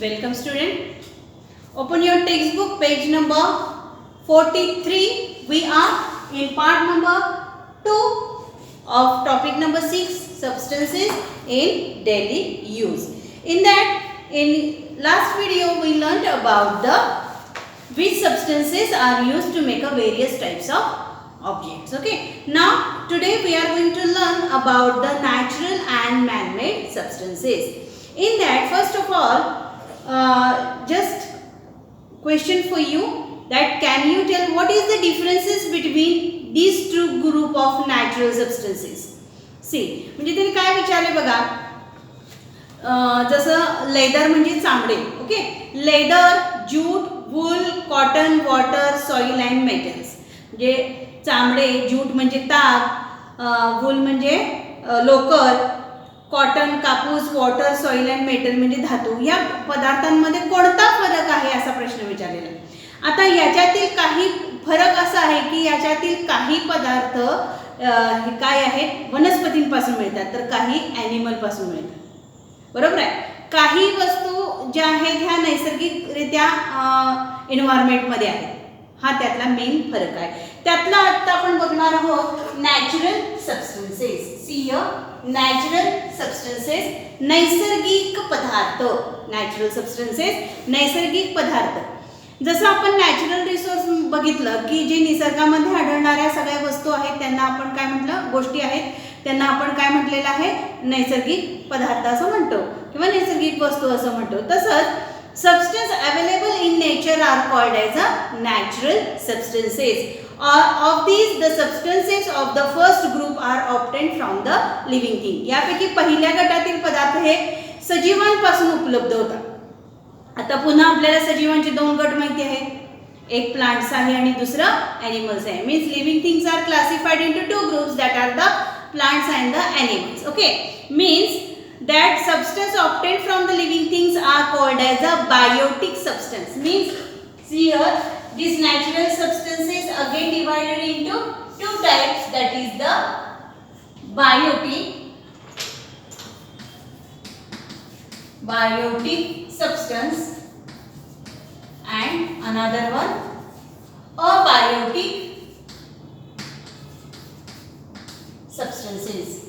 Welcome student. Open your textbook page number 43. We are in part number 2 of topic number 6, substances in daily use. In last video we learned about which substances are used to make a various types of objects. Okay. Now today we are going to learn about the natural and man-made substances. In that, first of all, just question for you, that can you tell what is the differences between these two group of natural substances? See, म्हणजे त्यांनी काय विचारले बघा, जसं leather म्हणजे चामडे. Okay, leather, jute, wool, cotton, water, soil and metals. म्हणजे चामडे, जूट म्हणजे ताग, वूल म्हणजे लोकर, कॉटन कापूस, वॉटर, सॉइल अँड मेटल म्हणजे धातू. या पदार्थांमध्ये कोणता फरक आहे असा प्रश्न विचारलेला. आता याच्यातील काही फरक असा आहे की याच्यातील काही पदार्थ काय आहेत, वनस्पतींपासून मिळतात, तर काही ॲनिमल पासून मिळतात. बरोबर आहे. काही वस्तू ज्या आहेत ह्या नैसर्गिकरित्या एन्व्हायरमेंटमध्ये आहेत. हा त्यातला मेन फरक आहे. त्यातला आता आपण बघणार आहोत natural substances. See natural substances, नैसर्गिक पदार्थ. नॅचरल सबस्टन्सेस, नैसर्गिक पदार्थ. जसं आपण नॅचरल रिसोर्स बघितलं की जे निसर्गामध्ये आढळणाऱ्या सगळ्या वस्तू आहेत त्यांना आपण काय म्हटलं, गोष्टी आहेत त्यांना आपण काय म्हटलेलं आहे, नैसर्गिक पदार्थ असं म्हणतो किंवा नैसर्गिक वस्तू असं म्हणतो. तसंच substance available in nature are called as a natural substances. Of these, the substances of the first group are obtained from the living thing. यापैकी पहिल्या गटातील पदार्थ हे सजीवांपासून उपलब्ध होतात. आता पुन्हा आपल्याला सजीवांचे दोन गट माहिती आहेत, एक प्लांट्स आहे आणि दुसरं ॲनिमल्स आहे. Means living things are classified into two groups, that are the plants and the animals. Okay, means that substance obtained from the living things are called as a biotic substance. Means see here, these natural substances again divided into two types, that is the biotic substance and another one abiotic substances.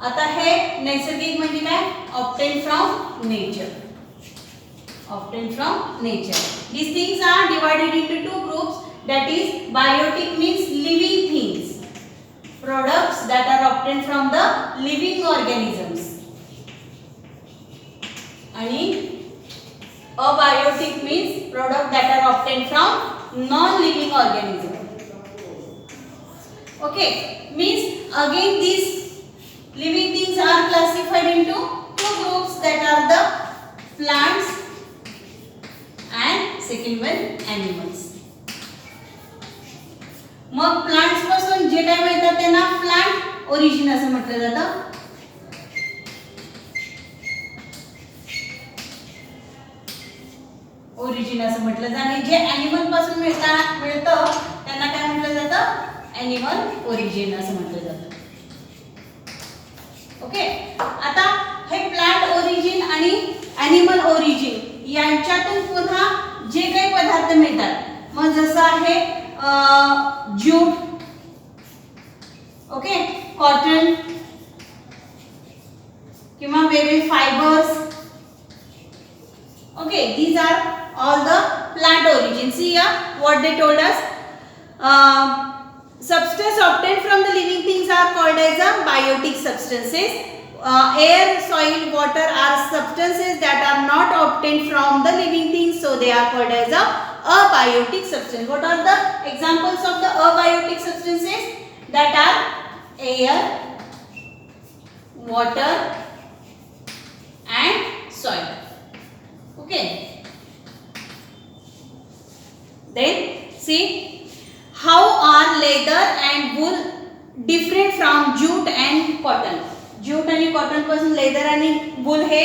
आता हे नैसर्गिक म्हणजे काय, obtain from nature. Obtained from nature. These things are divided into two groups, that is biotic means living things, products that are obtained from the living organisms, and abiotic means product that are obtained from non-living organisms. Okay, means again these living things are classified into two groups, that are the plants and second one animals. मग plants पासून जे काय मिळतात त्यांना plant origin असं म्हटलं जातं. Origin असं म्हटलं जातं. आणि जे ॲनिमल पासून मिळतं त्यांना काय म्हटलं जातं, ॲनिमल ओरिजिन असं म्हटलं जातं. ओके, आता हे प्लांट ओरिजिन आणि ॲनिमल ओरिजिन यांच्यातून पुन्हा जे काही पदार्थ मिळतात, मग जसं आहे जूट, ओके, कॉटन किंवा वेगळे fibres. Okay, these are all the plant origins. See here what they told us. Substance obtained from the living things are called as a biotic substances. Air, soil, water are substances that are not obtained from the living things, so they are called as a abiotic substance. What are the examples of the abiotic substances? That are air, water and soil. Okay, then see how are leather and wool different from jute and cotton. Jute आणि cotton पासून leather आणि wool हे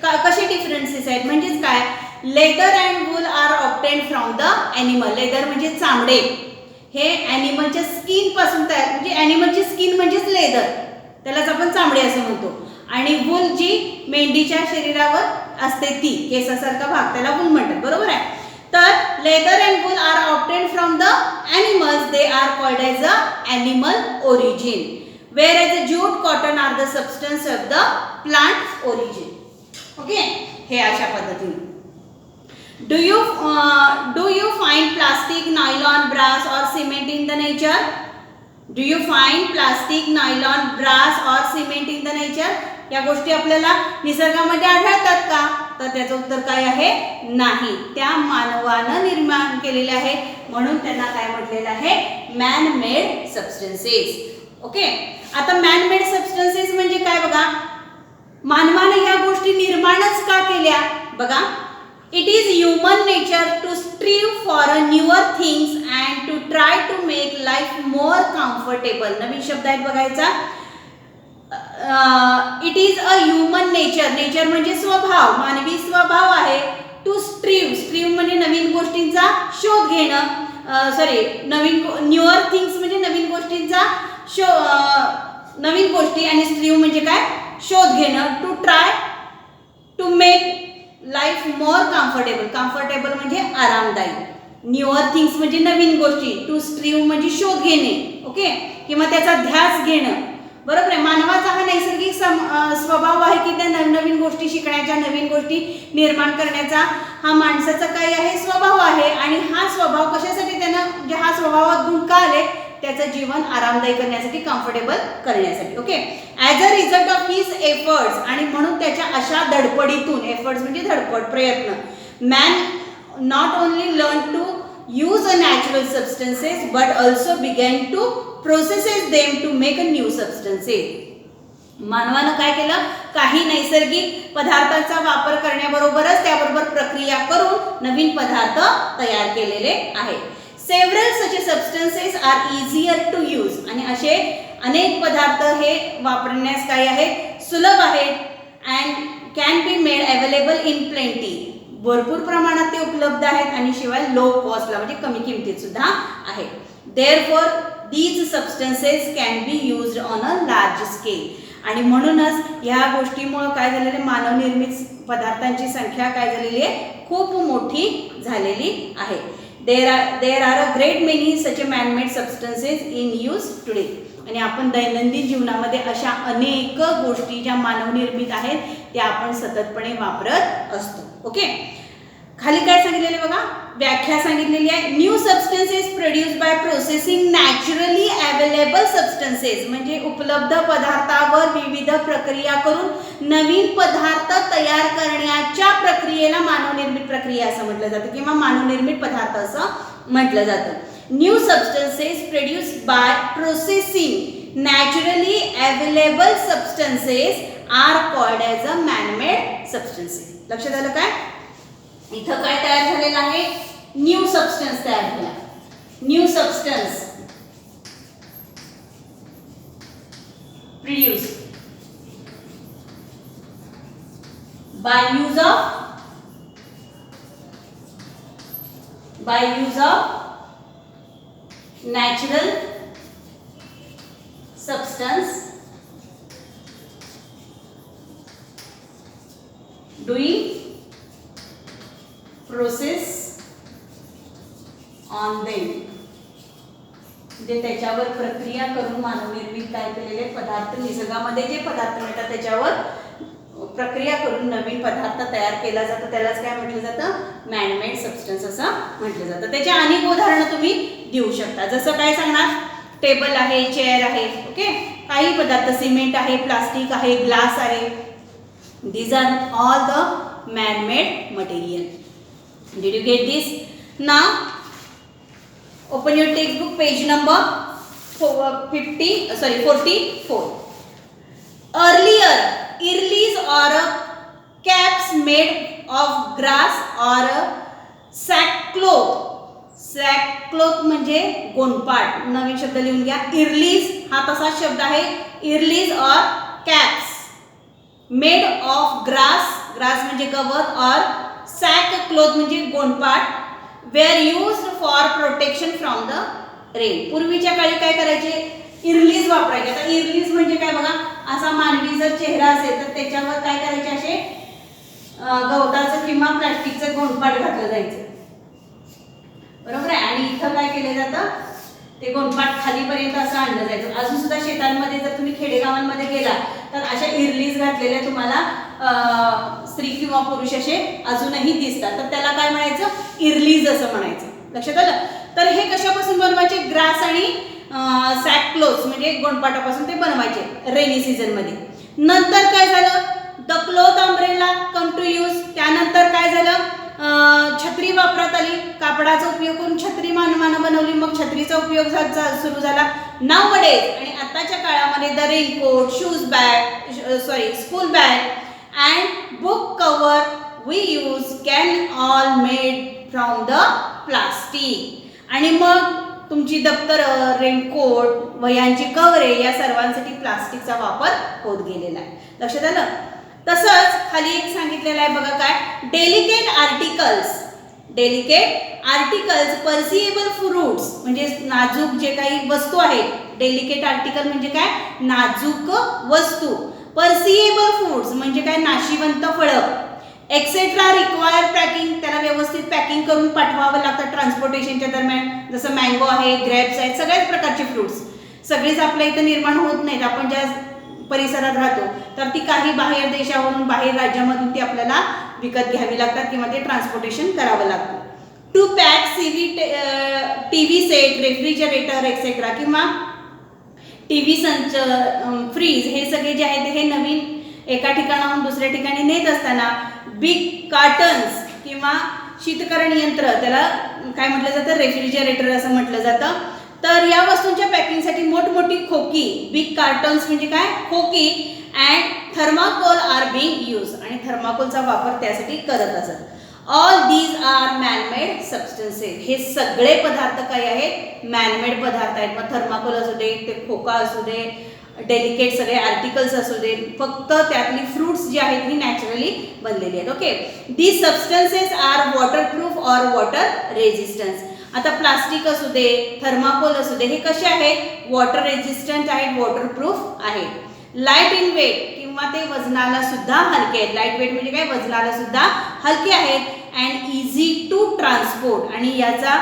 कसे differences आहेत, म्हणजेच काय, leather and wool are obtained from the animal. Leather म्हणजे चामडे, हे ॲनिमलच्या स्किन पासून तयार, म्हणजे ॲनिमलची स्किन म्हणजेच लेदर, त्यालाच आपण चामडे असं म्हणतो. आणि वूल जी मेंढीच्या शरीरावर असते ती केसासारखा भाग त्याला वूल म्हणतात, बरोबर आहे. तर leather and wool are obtained from the animals, they are called as a animal origin, whereas jute, cotton are the substance of the plant origin. Okay, हे अशा पद्धतीने. Do you find plastic, nylon, brass or cement in the nature? Do you find plastic, nylon, brass or cement in the nature? या गोष्टी आपल्याला निसर्गामध्ये आढळतात का? तर त्याचं उत्तर काय आहे? नाही. त्या मानवानं निर्माण केलेल्या आहेत म्हणून त्यांना काय म्हटलेलं आहे? Man made substances. ओके, आता मॅन मेड सबस्टन्सेस म्हणजे काय बघा, मानवाने या गोष्टी निर्माणच का केल्या बघा. It is human nature to strive for a newer things and to try to make life more comfortable. नवीन शब्द आहेत बघायचा. It is a human nature, nature म्हणजे स्वभाव, मानवी स्वभाव आहे. टू स्ट्रीव, स्ट्रीव म्हणजे नवीन गोष्टींचा शोध घेणं, नवीन न्यूअर थिंग्स म्हणजे नवीन गोष्टींचा नवीन गोष्टी, आणि स्ट्रीव म्हणजे काय? शोध घेणं. To try to make life more comfortable, comfortable म्हणजे आरामदायी. न्यूअर थिंग्स म्हणजे नवीन गोष्टी, टू स्ट्रीव म्हणजे शोध घेणे, ओके, किंवा त्याचा ध्यास घेणं, बरोबर आहे. मानवाचा हा नैसर्गिक स्वभाव आहे की त्या नवनवीन गोष्टी शिकण्याचा, नवीन गोष्टी निर्माण करण्याचा हा माणसाचा काय आहे? स्वभाव आहे. आणि हा स्वभाव कशासाठी त्यानं, म्हणजे हा स्वभावात गुण का आले? त्याचं जीवन आरामदायी करण्यासाठी, कम्फर्टेबल करण्यासाठी, okay. As a result of his efforts, आणि म्हणून त्याच्या अशा धडपडीतून, एफर्ट्स म्हणजे धडपड, प्रयत्न, man not only learn to use a natural substances but also began to processes them to make a new substances. मानवानं काय केलं? काही नैसर्गिक पदार्थांचा वापर करण्याबरोबरच त्याबरोबर प्रक्रिया करून नवीन पदार्थ तयार केलेले आहेत. Several such substances are easier to use, आणि असे अनेक पदार्थ हे वापरण्यास काय आहेत? सुलभ आहेत. And can be made available in plenty, भरपूर प्रमाणात ते उपलब्ध आहेत, आणि शिवाय लो कॉस्टला म्हणजे कमी किमतीत सुद्धा आहेत. Therefore these substances can be used on a large scale, आणि म्हणूनच ह्या गोष्टीमुळे काय झालेले? मानवनिर्मित पदार्थांची संख्या काय झालेली आहे? खूप मोठी झालेली आहे. There are a great many such a man made substances in use today, आणि आपण दैनंदिन जीवनामध्ये अशा अनेक गोष्टी ज्या मानवनिर्मित आहेत त्या आपण सततपणे वापरत असतो, ओके. खाली काय सांगितलेले बघा, व्याख्या सांगितलेली आहे. New substances produce by processing naturally available substances, म्हणजे उपलब्ध पदार्थावर विविध प्रक्रिया करून नवीन पदार्थ तयार करण्याच्या प्रक्रियेला मानवनिर्मित प्रक्रिया असं म्हटलं जातं, किंवा मानवनिर्मित पदार्थ असं म्हटलं जातं. New substances produce by processing naturally available substances are called as a manmade substances. लक्षात आलं काय? इथं काय तयार झालेलं आहे? न्यू सबस्टन्स तयार झाला. New substance produce by use of natural substance doing process on them, म्हणजे त्याच्यावर प्रक्रिया करून मानवनिर्मित काय केलेले पदार्थ, निसर्गामध्ये जे पदार्थ मिळतात त्याच्यावर प्रक्रिया करून नवीन पदार्थ तयार केला जातो, त्यालाच काय म्हटलं जातं? मॅनमेड सबस्टन्स असं म्हटलं जातं. त्याची अनेक उदाहरणं तुम्ही देऊ शकता. जसं काय सांगणार? टेबल आहे, चेअर आहे, ओके, काही पदार्थ, सिमेंट आहे, प्लास्टिक आहे, ग्लास आहे. These are all the manmade material. Did you get this? Now open your textbook, page number 44. Earlier, irlis or caps made of grass or sackcloth. sackcloth म्हणजे गोणपाट. नवीन शब्द लिहून घ्या. इरलीज हा तसाच शब्द आहे. इरलीज और caps made of grass, grass म्हणजे गवत, और सॅकक्लॉथ म्हणजे गोणपाट, were used for protection from the rain. पूर्वीच्या काळी काय करायचे? इरलीज वापरायचे. आता इरलीज म्हणजे काय बघा, असा मानवी जर चेहरा असेल तर त्याच्यावर काय करायचे, असे गवताचं किंवा प्लास्टिकचं गोंडपाट घातलं जायचं, बरोबर आहे. आणि इथं काय केलं जातं, ते गोंडपाट खालीपर्यंत असं आणलं जायचं. अजून सुद्धा शेतांमध्ये जर तुम्ही खेडेगावांमध्ये गेला तर अशा इरलीज घातलेल्या तुम्हाला स्त्री किंवा पुरुष असे अजूनही दिसतात. तर त्याला काय म्हणायचं, इरलीज असं म्हणायचं. लक्षात आलं. तर हे कशापासून बनवायचे, ग्रास आणि सॅक क्लोथ्स म्हणजे गोंडपाटापासून ते बनवायचे रेनी सीझन मध्ये. नंतर काय झालं, the cloth umbrella come to use. त्यानंतर काय झालं, छत्री वापरात आली. कापडाचा उपयोग करून छत्री मानवानं बनवली, मग छत्रीचा उपयोग सुरू झाला. नाउअडेज आणि आताच्या काळामध्ये the raincoat, shoes bag, school bag and book cover we use can all made from the plastic. आणि मग तुमची दप्तरं, रेनकोट, वह्यांची कव्हरे या सर्वांसाठी प्लास्टिकचा वापर होत गेलेला आहे. लक्षात आलं. तसंच खाली एक सांगितलेलं आहे बघा, काय, डेलिकेट आर्टिकल्स पर्सिएबल फ्रूट्स म्हणजे नाजूक जे काही वस्तू आहेत. डेलिकेट आर्टिकल म्हणजे काय, नाजूक वस्तू. पर्सिएबल फ्रूट्स म्हणजे काय, नाशिवंत फळं. एक्सेट्रा रिक्वायर पॅकिंग, त्याला व्यवस्थित पॅकिंग करून पाठवावं लागतं ट्रान्सपोर्टेशनच्या दरम्यान. जसं मँगो आहे, ग्रेप्स आहेत, सगळ्याच प्रकारचे फ्रूट्स. सगळीच आपल्या इथं निर्माण होत नाहीत. आपण ज्या परिसरात राहतो तर ती काही बाहेर देशावरून, बाहेर राज्यामधून ती आपल्याला विकत घ्यावी लागतात किंवा ते ट्रान्सपोर्टेशन करावं लागतं. To pack TV set, refrigerator etcetera किंवा टीव्ही संच, फ्रीज हे सगळे जे आहेत हे नवीन एका ठिकाणाहून दुसऱ्या ठिकाणी नेत असताना बिग कार्टन्स किंवा शीतकरण यंत्र, त्याला काय म्हटलं जातं, रेफ्रिजरेटर असं म्हटलं जातं. तर या वस्तूंच्या पॅकिंगसाठी मोठमोठी खोकी, बिग कार्टन्स म्हणजे काय, खोकी and thermocol are being use आणि थर्माकोलचा वापर त्यासाठी करत असत. All these are manmade substances. हे सगळे पदार्थ काय आहेत, मॅनमेड पदार्थ आहेत. मग थर्माकोल असू दे, ते खोका असू दे, डेलिकेट सगळे आर्टिकल्स असू दे, फक्त त्यातली फ्रूट्स जी आहेत ही नॅचरली बनलेली आहेत. Okay. These substances are waterproof or water resistance. आता प्लास्टिक असू दे, थर्माकोल असू दे, हे कसे आहेत, वॉटर रेजिस्टंट आहेत, वॉटरप्रूफ आहेत. लाईट इन वेट किंवा ते वजनाला सुद्धा हलके आहेत. लाईट वेट म्हणजे काय, वजनाला सुद्धा हलके आहेत. अँड इझी टू ट्रान्सपोर्ट आणि याचा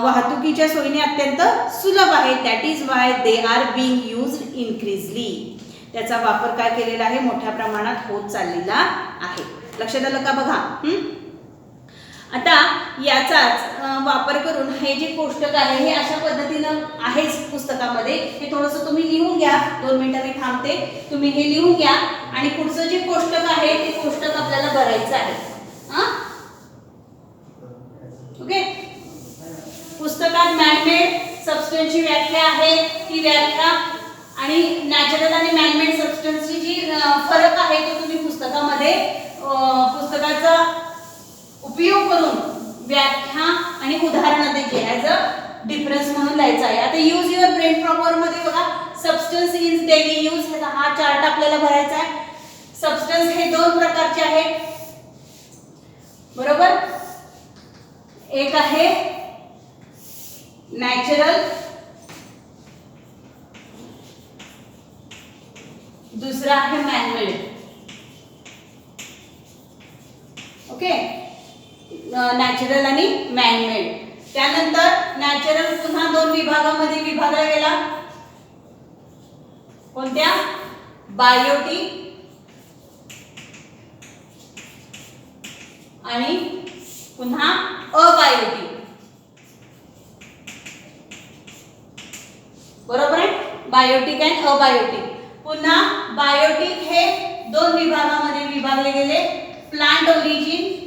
वाहतुकीच्या सोयीने अत्यंत सुलभ आहे. That is why they are being used increasingly. त्याचा वापर काय केलेला आहे, मोठ्या प्रमाणात होत चाललेला आहे. लक्षात आलं का बघा. आता याचाच वापर करून हे जे कोष्टक आहे हे अशा पद्धतीनं आहेच पुस्तकामध्ये. हे थोडंसं तुम्ही लिहून घ्या. 2 मिनिटं मी थांबते, तुम्ही हे लिहून घ्या आणि पुढचं जे कोष्टक आहे ते कोष्टक आपल्याला भरायचं आहे. ओके. पुस्तकात मॅनमेड सबस्टन्सची व्याख्या आहे, ती व्याख्या आणि नॅचरल आणि मॅनमेड सबस्टन्सची जी फरक आहे तो तुम्ही पुस्तकामध्ये पुस्तकाचा उपयोग करून व्याख्या आणि उदाहरणं देखील ॲज अ डिफरन्स म्हणून लिहायचं आहे. आता यूज युअर ब्रेन प्रॉपर मध्ये बघा, सबस्टन्स इज डेली यूज, हा चार्ट आपल्याला भरायचा आहे. सबस्टन्स हे 2 प्रकारचे आहेत, बरोबर. एक आहे नॅचरल, दुसरा आहे मॅनमेड. ओके. नॅचरल आणि मॅनमेड. त्यानंतर नॅचरल पुन्हा 2 विभागामध्ये विभागला गेला. कोणत्या, बायोटिक आणि पुन्हा अबायोटिक. बरोबर आहे, बायोटिक अँड अबायोटिक. पुन्हा बायोटिक हे 2 विभागामध्ये विभागले गेले. प्लांट ओरिजिन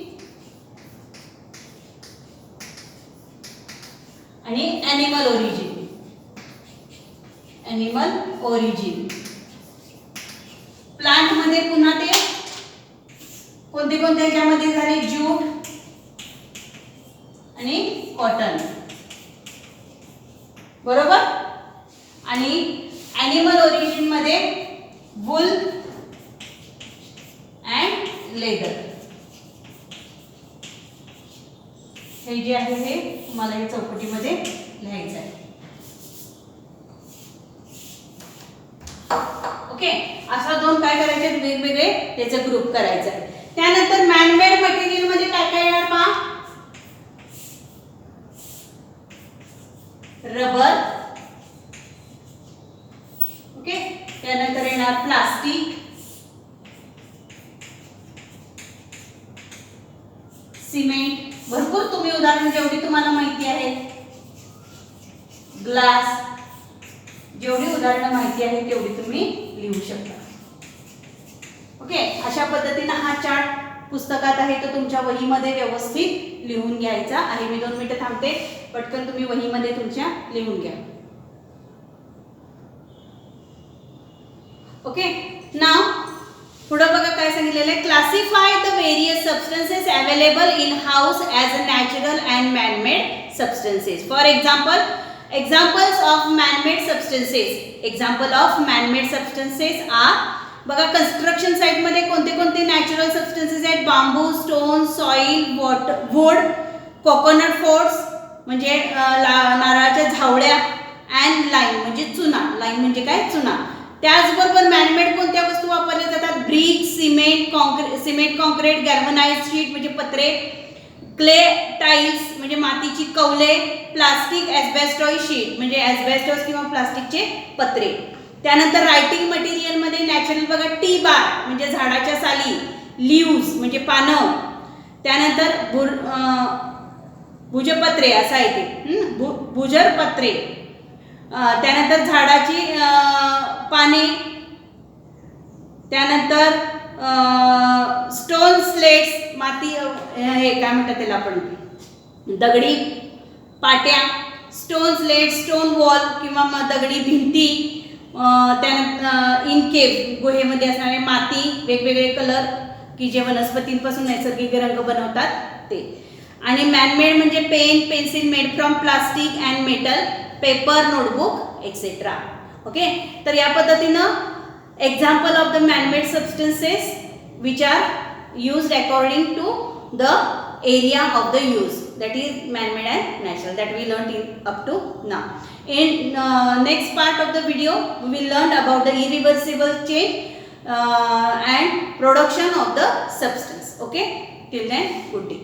आणि ॲनिमल ओरिजिन. प्लांट मध्ये पुन्हा ते कोणते कोणते याच्यामध्ये झाले, ज्यूट आणि कॉटन, बरोबर. आणि ॲनिमल ओरिजिन मध्ये वूल अँड लेदर. हे जे आहे हे तुम्हाला या चौकटीमध्ये लिहायचं आहे. ओके. असा दोन काय करायचे वेगवेगळे त्याचे ग्रुप करायचे. त्यानंतर मॅनमेड मटेरियल मध्ये काय काय येणार पहा. Rubber, okay. त्यानंतर येणार प्लास्टिक, सिमेंट, भरपूर तुम्ही उदाहरण जेवढी तुम्हाला माहिती आहे, ग्लास, जेवढी उदाहरणं माहिती आहे तेवढी तुम्ही लिहू शकता. ओके. अशा पद्धतीने हा चार्ट पुस्तकात आहे तो तुमच्या वहीमध्ये व्यवस्थित लिहून घ्यायचा आहे. मी 2 मिनिटं थांबते, पटकन तुम्ही वहीमध्ये तुमच्या लिहून घ्या. ओके. नाव पुढे बघा काय सांगितलेलं आहे. Classify the various substances available in house as a natural and man-made substances. For example, examples of man-made substances. Example of man-made substances are, बघा कन्स्ट्रक्शन साइट मध्ये कोणते कोणते नॅचरल सबस्टन्सेस आहेत. Bamboo, stone, soil, wood, coconut fronds म्हणजे नारळाच्या झावळ्या, and lime म्हणजे चुना. Lime म्हणजे काय, चुना. त्याचबरोबर मॅनमेड कोणत्या वस्तू वापरल्या जातात. Brick, cement concrete, galvanised sheet म्हणजे पत्रे, क्ले टाइल्स म्हणजे मातीची कौले, प्लास्टिक एस्बेस्टॉस शीट म्हणजे एस्बेस्टॉस किंवा प्लास्टिकचे पत्रे. त्यानंतर रायटिंग मटेरियल मध्ये नॅचरल बघा टी बार म्हणजे झाडाच्या साली, लीव्स म्हणजे पानं, त्यानंतर भुजपत्रे असं आहे ते, भुजरपत्रे, त्यानंतर झाडाची पाने, त्यानंतर स्टोन स्लेट्स माती हे काय म्हणतात त्याला आपण दगडी पाट्या, स्टोन स्लेट, स्टोन वॉल किंवा दगडी भिंती, त्यानंतर इन केव गुहेमध्ये असणारे माती, वेगवेगळे कलर की जे वनस्पतींपासून नैसर्गिक रंग बनवतात ते. आणि मॅनमेड म्हणजे pen, pencil made from plastic and metal, paper, notebook etcetera. Okay. तर या पद्धतीनं example of the man-made substances which are used according to the area of the use, that is man-made and natural, that we learned up to now. In next part of the video we will learn about the irreversible change and production of the substance. Okay, till then, good day.